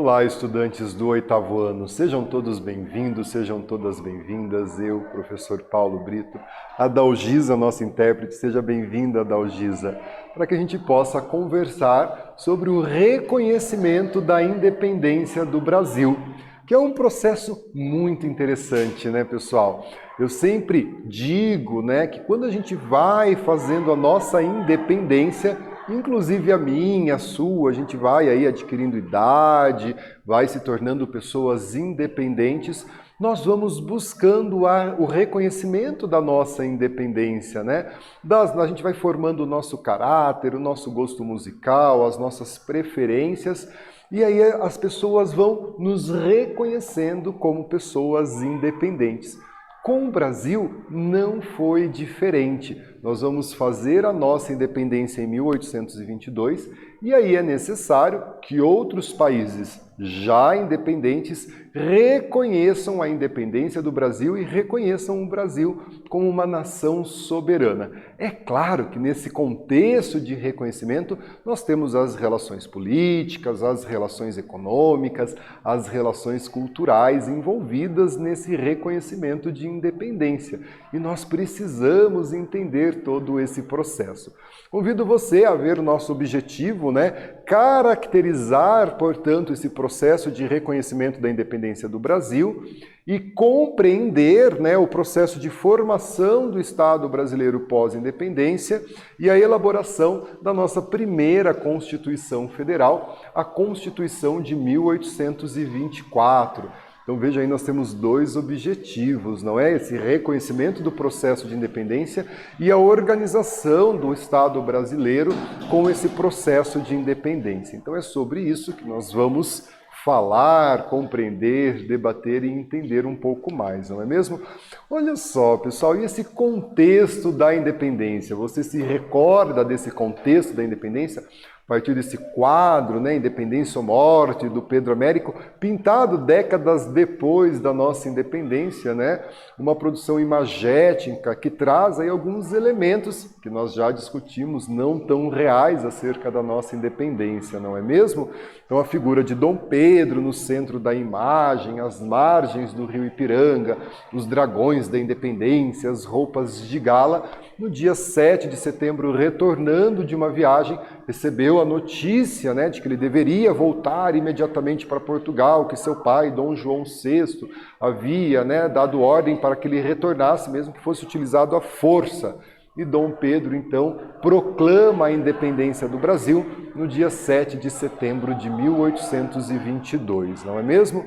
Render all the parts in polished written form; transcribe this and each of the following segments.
Olá, estudantes do 8º ano, sejam todos bem-vindos, sejam todas bem-vindas. Eu, professor Paulo Brito, a Dalgisa, nossa intérprete, seja bem-vinda, Dalgisa, para que a gente possa conversar sobre o reconhecimento da independência do Brasil, que é um processo muito interessante, né, pessoal? Eu sempre digo, né, que quando a gente vai fazendo a nossa independência, inclusive a minha, a sua, a gente vai aí adquirindo idade, vai se tornando pessoas independentes, nós vamos buscando o reconhecimento da nossa independência, né? A gente vai formando o nosso caráter, o nosso gosto musical, as nossas preferências, e aí as pessoas vão nos reconhecendo como pessoas independentes. Com o Brasil não foi diferente. Nós vamos fazer a nossa independência em 1822 e aí é necessário que outros países já independentes reconheçam a independência do Brasil e reconheçam o Brasil como uma nação soberana. É claro que nesse contexto de reconhecimento nós temos as relações políticas, as relações econômicas, as relações culturais envolvidas nesse reconhecimento de independência. E nós precisamos entender todo esse processo. Convido você a ver o nosso objetivo, né? Caracterizar, portanto, esse processo de reconhecimento da independência do Brasil e compreender, né, o processo de formação do Estado brasileiro pós-independência e a elaboração da nossa primeira Constituição Federal, a Constituição de 1824. Então veja aí, nós temos dois objetivos, não é? Esse reconhecimento do processo de independência e a organização do Estado brasileiro com esse processo de independência. Então é sobre isso que nós vamos falar, compreender, debater e entender um pouco mais, não é mesmo? Olha só, pessoal, e esse contexto da independência? Você se recorda desse contexto da independência? A partir desse quadro, né, Independência ou Morte, do Pedro Américo, pintado décadas depois da nossa independência, né, uma produção imagética que traz aí alguns elementos que nós já discutimos, não tão reais acerca da nossa independência, não é mesmo? Então a figura de Dom Pedro no centro da imagem, as margens do rio Ipiranga, os dragões da independência, as roupas de gala. No dia 7 de setembro, retornando de uma viagem, recebeu a notícia, né, de que ele deveria voltar imediatamente para Portugal, que seu pai, Dom João VI, havia, né, dado ordem para que ele retornasse, mesmo que fosse utilizado a força. E Dom Pedro, então, proclama a independência do Brasil no dia 7 de setembro de 1822, não é mesmo?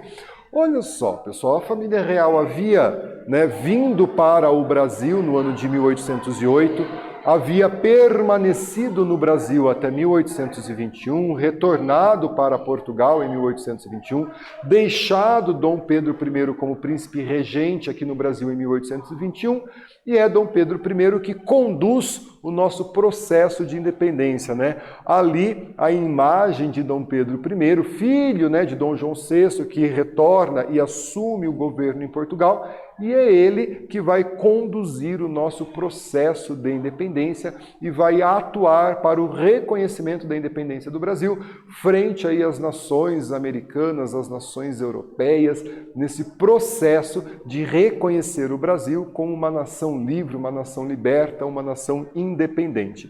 Olha só, pessoal, a família real havia, né, vindo para o Brasil no ano de 1808, havia permanecido no Brasil até 1821, retornado para Portugal em 1821, deixado Dom Pedro I como príncipe regente aqui no Brasil em 1821, e é Dom Pedro I que conduz o nosso processo de independência, né? Ali a imagem de Dom Pedro I, filho, né, de Dom João VI, que retorna e assume o governo em Portugal, e é ele que vai conduzir o nosso processo de independência e vai atuar para o reconhecimento da independência do Brasil frente aí às nações americanas, às nações europeias, nesse processo de reconhecer o Brasil como uma nação livre, uma nação liberta, uma nação independente.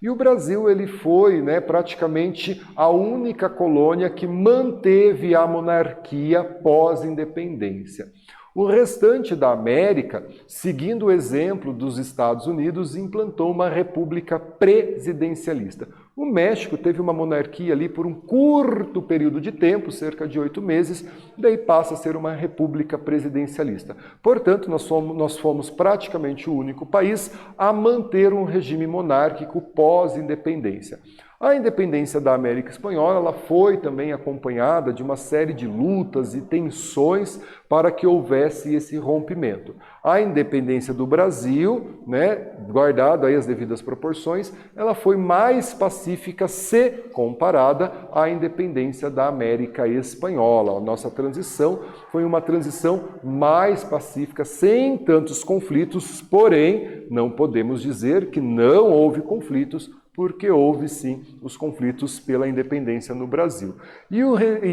E o Brasil, ele foi, né, praticamente a única colônia que manteve a monarquia pós-independência. O restante da América, seguindo o exemplo dos Estados Unidos, implantou uma república presidencialista. O México teve uma monarquia ali por um curto período de tempo, cerca de 8 meses, daí passa a ser uma república presidencialista. Portanto, nós fomos praticamente o único país a manter um regime monárquico pós-independência. A independência da América Espanhola ela foi também acompanhada de uma série de lutas e tensões para que houvesse esse rompimento. A independência do Brasil, né, guardado aí as devidas proporções, ela foi mais pacífica se comparada à independência da América Espanhola. A nossa transição foi uma transição mais pacífica, sem tantos conflitos, porém, não podemos dizer que não houve conflitos porque houve sim os conflitos pela independência no Brasil. E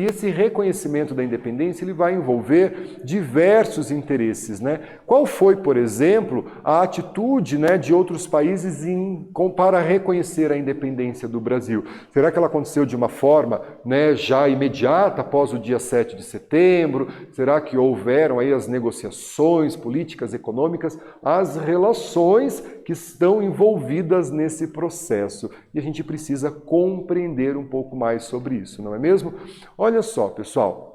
esse reconhecimento da independência ele vai envolver diversos interesses, né? Qual foi, por exemplo, a atitude, né, de outros países para reconhecer a independência do Brasil? Será que ela aconteceu de uma forma, né, já imediata após o dia 7 de setembro? Será que houveram aí as negociações políticas, econômicas, as relações que estão envolvidas nesse processo? E a gente precisa compreender um pouco mais sobre isso, não é mesmo? Olha só, pessoal.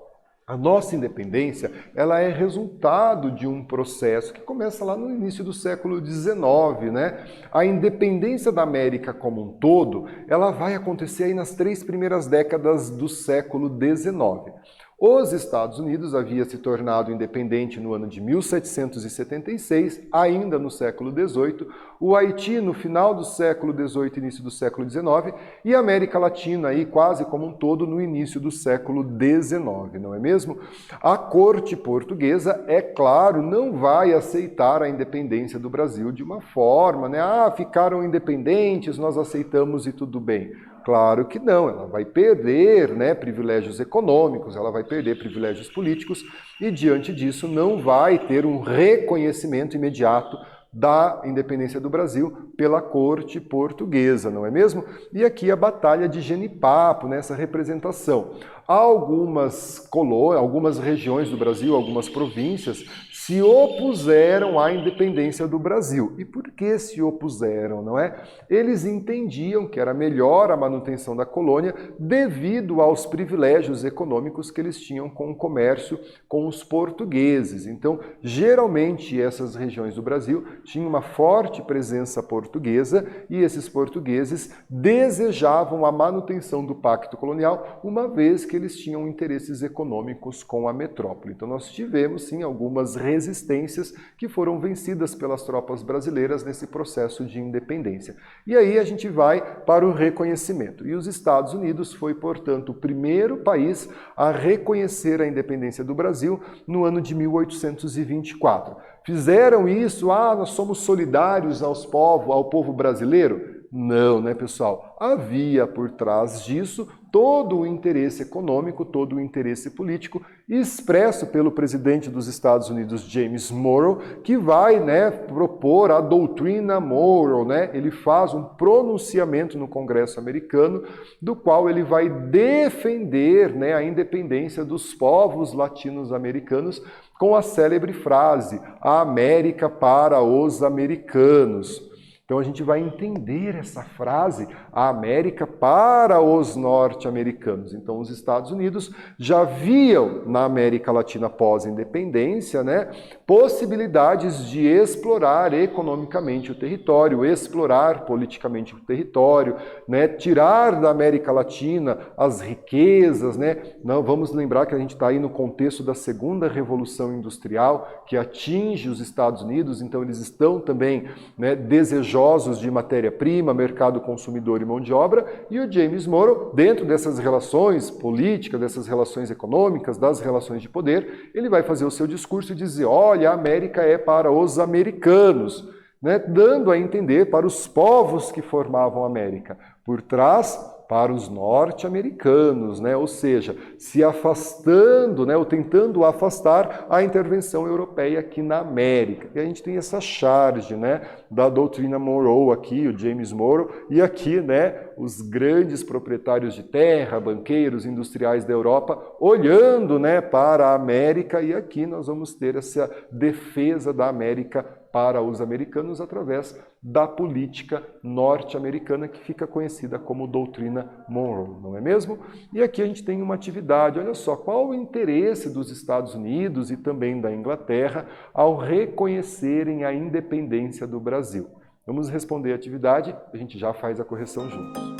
A nossa independência, ela é resultado de um processo que começa lá no início do século XIX, né? A independência da América como um todo, ela vai acontecer aí nas 3 primeiras décadas do século XIX. Os Estados Unidos havia se tornado independente no ano de 1776, ainda no século XVIII, o Haiti no final do século XVIII e início do século XIX, e a América Latina aí quase como um todo no início do século XIX, não é mesmo? A corte portuguesa, é claro, não vai aceitar a independência do Brasil de uma forma, né? Ah, ficaram independentes, nós aceitamos e tudo bem. Claro que não, ela vai perder, né, privilégios econômicos, ela vai perder privilégios políticos e, diante disso, não vai ter um reconhecimento imediato da independência do Brasil pela corte portuguesa, não é mesmo? E aqui a Batalha de Genipapo, nessa representação. Algumas colônias, algumas regiões do Brasil, algumas províncias, se opuseram à independência do Brasil. E por que se opuseram, não é? Eles entendiam que era melhor a manutenção da colônia devido aos privilégios econômicos que eles tinham com o comércio com os portugueses. Então, geralmente, essas regiões do Brasil tinham uma forte presença portuguesa e esses portugueses desejavam a manutenção do pacto colonial, uma vez que eles tinham interesses econômicos com a metrópole. Então, nós tivemos, sim, algumas resistências que foram vencidas pelas tropas brasileiras nesse processo de independência. E aí a gente vai para o reconhecimento. E os Estados Unidos foi, portanto, o primeiro país a reconhecer a independência do Brasil no ano de 1824. Fizeram isso, nós somos solidários ao povo brasileiro? Não, né, pessoal? Havia por trás disso todo o interesse econômico, todo o interesse político expresso pelo presidente dos Estados Unidos, James Monroe, que vai, né, propor a doutrina Monroe, né? Ele faz um pronunciamento no Congresso americano, do qual ele vai defender, né, a independência dos povos latino-americanos com a célebre frase: "A América para os americanos". Então a gente vai entender essa frase, a América para os norte-americanos. Então os Estados Unidos já viam na América Latina pós-independência, né, possibilidades de explorar economicamente o território, explorar politicamente o território, né, tirar da América Latina as riquezas, né? Não, vamos lembrar que a gente está aí no contexto da segunda revolução industrial que atinge os Estados Unidos, então eles estão também, né, desejosos de matéria-prima, mercado consumidor e mão de obra, e o James Monroe, dentro dessas relações políticas, dessas relações econômicas, das relações de poder, ele vai fazer o seu discurso e dizer: olha, a América é para os americanos, né? Dando a entender para os povos que formavam a América. Por trás, para os norte-americanos, né? Ou seja, se afastando, né, ou tentando afastar a intervenção europeia aqui na América. E a gente tem essa charge, né, da doutrina Monroe aqui, o James Monroe, e aqui, né, os grandes proprietários de terra, banqueiros, industriais da Europa, olhando, né, para a América, e aqui nós vamos ter essa defesa da América para os americanos através da política norte-americana que fica conhecida como doutrina Monroe, não é mesmo? E aqui a gente tem uma atividade, olha só, qual o interesse dos Estados Unidos e também da Inglaterra ao reconhecerem a independência do Brasil? Vamos responder a atividade, a gente já faz a correção juntos.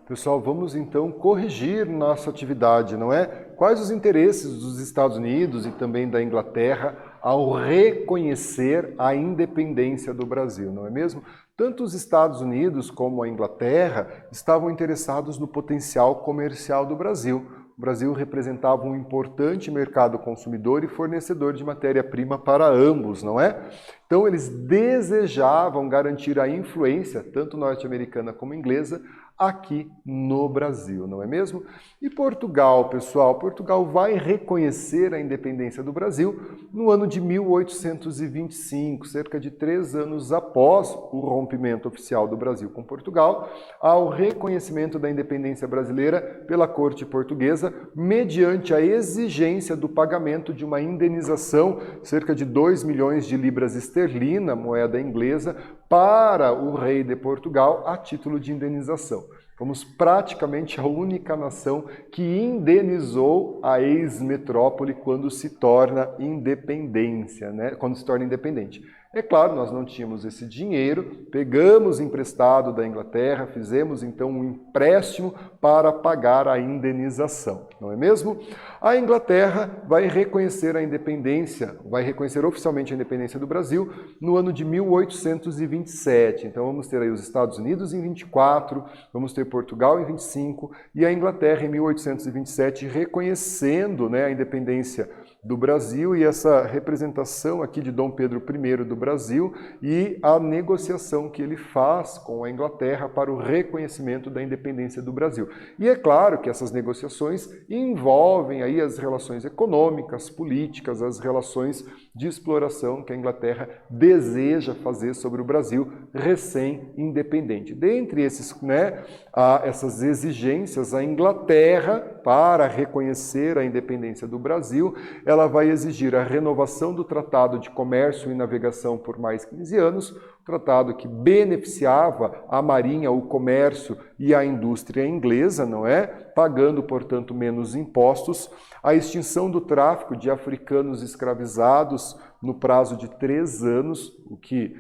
Pessoal, vamos então corrigir nossa atividade, não é? Quais os interesses dos Estados Unidos e também da Inglaterra ao reconhecer a independência do Brasil, não é mesmo? Tanto os Estados Unidos como a Inglaterra estavam interessados no potencial comercial do Brasil. O Brasil representava um importante mercado consumidor e fornecedor de matéria-prima para ambos, não é? Então eles desejavam garantir a influência, tanto norte-americana como inglesa, aqui no Brasil, não é mesmo? E Portugal, pessoal, Portugal vai reconhecer a independência do Brasil no ano de 1825, cerca de 3 anos após o rompimento oficial do Brasil com Portugal, ao reconhecimento da independência brasileira pela corte portuguesa, mediante a exigência do pagamento de uma indenização, cerca de 2 milhões de libras esterlina, moeda inglesa, para o rei de Portugal a título de indenização. Fomos praticamente a única nação que indenizou a ex-metrópole quando se torna independência, né? Quando se torna independente. É claro, nós não tínhamos esse dinheiro, pegamos emprestado da Inglaterra, fizemos então um empréstimo para pagar a indenização, não é mesmo? A Inglaterra vai reconhecer a independência, vai reconhecer oficialmente a independência do Brasil no ano de 1827. Então vamos ter aí os Estados Unidos em 24, vamos ter Portugal em 25 e a Inglaterra em 1827 reconhecendo, né, a independência do Brasil e essa representação aqui de Dom Pedro I do Brasil e a negociação que ele faz com a Inglaterra para o reconhecimento da independência do Brasil. E é claro que essas negociações envolvem aí as relações econômicas, políticas, as relações de exploração que a Inglaterra deseja fazer sobre o Brasil recém-independente. Dentre essas exigências, a Inglaterra, para reconhecer a independência do Brasil, ela vai exigir a renovação do Tratado de Comércio e Navegação por mais 15 anos, tratado que beneficiava a marinha, o comércio e a indústria inglesa, não é? Pagando, portanto, menos impostos, a extinção do tráfico de africanos escravizados no prazo de 3 anos, o que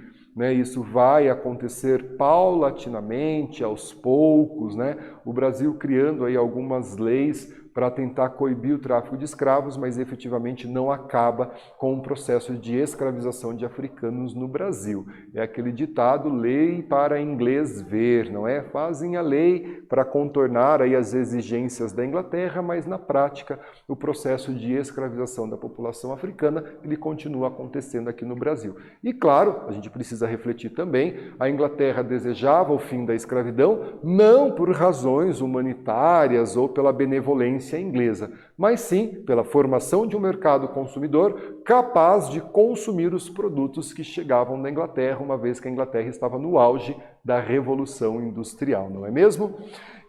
isso vai acontecer paulatinamente, aos poucos, né? O Brasil criando aí algumas leis para tentar coibir o tráfico de escravos, mas efetivamente não acaba com o processo de escravização de africanos no Brasil. É aquele ditado, lei para inglês ver, não é? Fazem a lei para contornar aí as exigências da Inglaterra, mas na prática o processo de escravização da população africana, ele continua acontecendo aqui no Brasil. E claro, a gente precisa refletir também, a Inglaterra desejava o fim da escravidão, não por razões humanitárias ou pela benevolência inglesa, mas sim pela formação de um mercado consumidor capaz de consumir os produtos que chegavam da Inglaterra, uma vez que a Inglaterra estava no auge da Revolução Industrial, não é mesmo?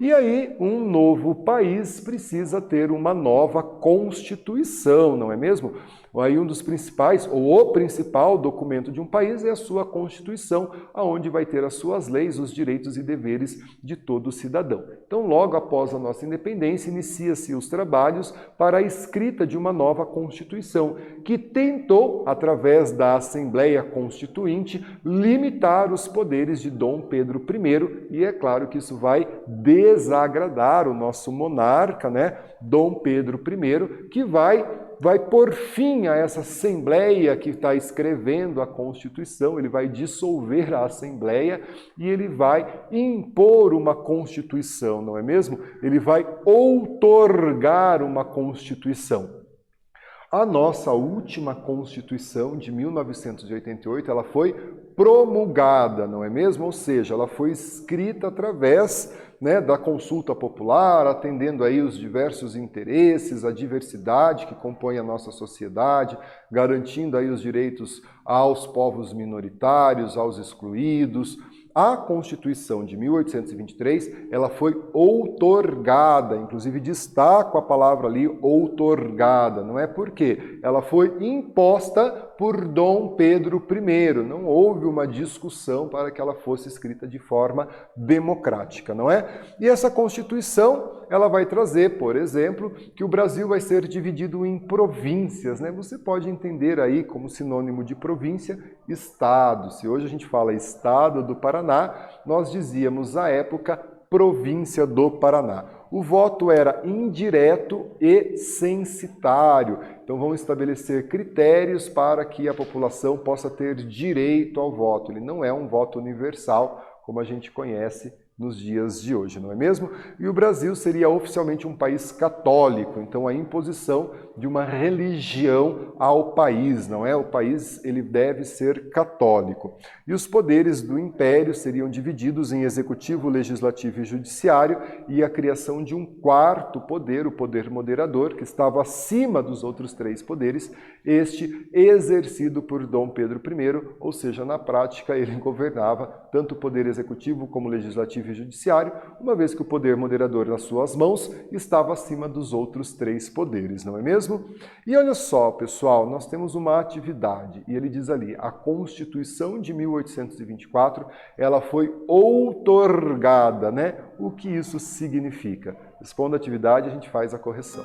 E aí, um novo país precisa ter uma nova Constituição, não é mesmo? Aí um dos principais, ou o principal documento de um país é a sua Constituição, aonde vai ter as suas leis, os direitos e deveres de todo cidadão. Então, logo após a nossa independência, inicia-se os trabalhos para a escrita de uma nova Constituição, que tentou, através da Assembleia Constituinte, limitar os poderes de Dom Pedro I, e é claro que isso vai desagradar o nosso monarca, né, Dom Pedro I, que vai pôr fim a essa Assembleia que está escrevendo a Constituição, ele vai dissolver a Assembleia e ele vai impor uma Constituição, não é mesmo? Ele vai outorgar uma Constituição. A nossa última Constituição de 1988, ela foi promulgada, não é mesmo? Ou seja, ela foi escrita através da consulta popular, atendendo aí os diversos interesses, a diversidade que compõe a nossa sociedade, garantindo aí os direitos aos povos minoritários, aos excluídos. A Constituição de 1823, ela foi outorgada, inclusive destaco a palavra ali, outorgada, não é por quê? Ela foi imposta por Dom Pedro I, não houve uma discussão para que ela fosse escrita de forma democrática, não é? E essa Constituição, ela vai trazer, por exemplo, que o Brasil vai ser dividido em províncias, né? Você pode entender aí como sinônimo de província, estado. Se hoje a gente fala estado do Paraná, nós dizíamos à época província do Paraná. O voto era indireto e censitário. Então vamos estabelecer critérios para que a população possa ter direito ao voto. Ele não é um voto universal, como a gente conhece nos dias de hoje, não é mesmo? E o Brasil seria oficialmente um país católico, então a imposição de uma religião ao país, não é? O país ele deve ser católico. E os poderes do Império seriam divididos em executivo, legislativo e judiciário, e a criação de um quarto poder, o poder moderador, que estava acima dos outros três poderes, este exercido por Dom Pedro I, ou seja, na prática ele governava tanto o poder executivo como o legislativo e judiciário, uma vez que o poder moderador nas suas mãos estava acima dos outros três poderes, não é mesmo? E olha só, pessoal, nós temos uma atividade, e ele diz ali, a Constituição de 1824, ela foi outorgada, né? O que isso significa? Responda a atividade e a gente faz a correção.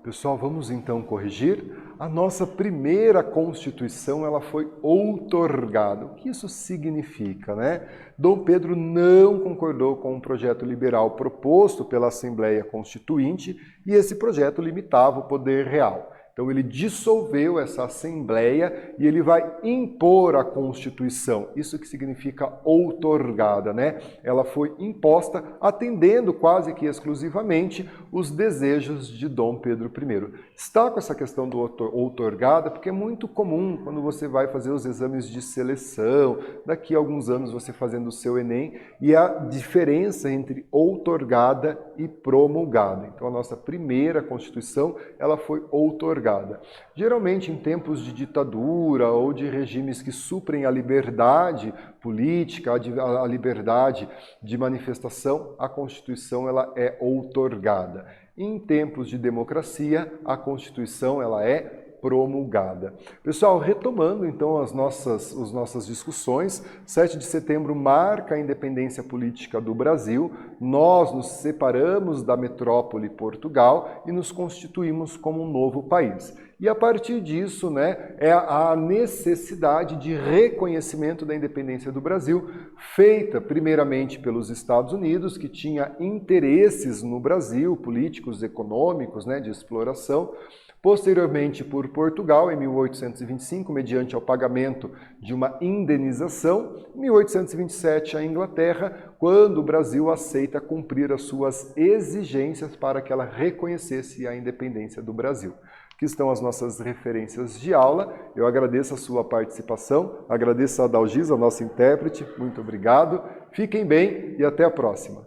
Pessoal, vamos então corrigir. A nossa primeira Constituição ela foi outorgada. O que isso significa, né? Dom Pedro não concordou com o projeto liberal proposto pela Assembleia Constituinte e esse projeto limitava o poder real. Então ele dissolveu essa Assembleia e ele vai impor a Constituição. Isso que significa outorgada, né? Ela foi imposta atendendo quase que exclusivamente os desejos de Dom Pedro I. Destaco essa questão do outorgada porque é muito comum quando você vai fazer os exames de seleção, daqui a alguns anos você fazendo o seu Enem, e a diferença entre outorgada e promulgada. Então a nossa primeira Constituição, ela foi outorgada. Geralmente em tempos de ditadura ou de regimes que suprem a liberdade política, a liberdade de manifestação, a Constituição ela é outorgada. Em tempos de democracia, a Constituição ela é promulgada. Pessoal, retomando então as nossas discussões, 7 de setembro marca a independência política do Brasil, nós nos separamos da metrópole Portugal e nos constituímos como um novo país. E a partir disso, né, é a necessidade de reconhecimento da independência do Brasil, feita primeiramente pelos Estados Unidos, que tinha interesses no Brasil, políticos, econômicos, né, de exploração, posteriormente por Portugal, em 1825, mediante ao pagamento de uma indenização, em 1827 a Inglaterra, quando o Brasil aceita cumprir as suas exigências para que ela reconhecesse a independência do Brasil. Aqui estão as nossas referências de aula, eu agradeço a sua participação, agradeço a Dalgisa, a nossa intérprete, muito obrigado, fiquem bem e até a próxima.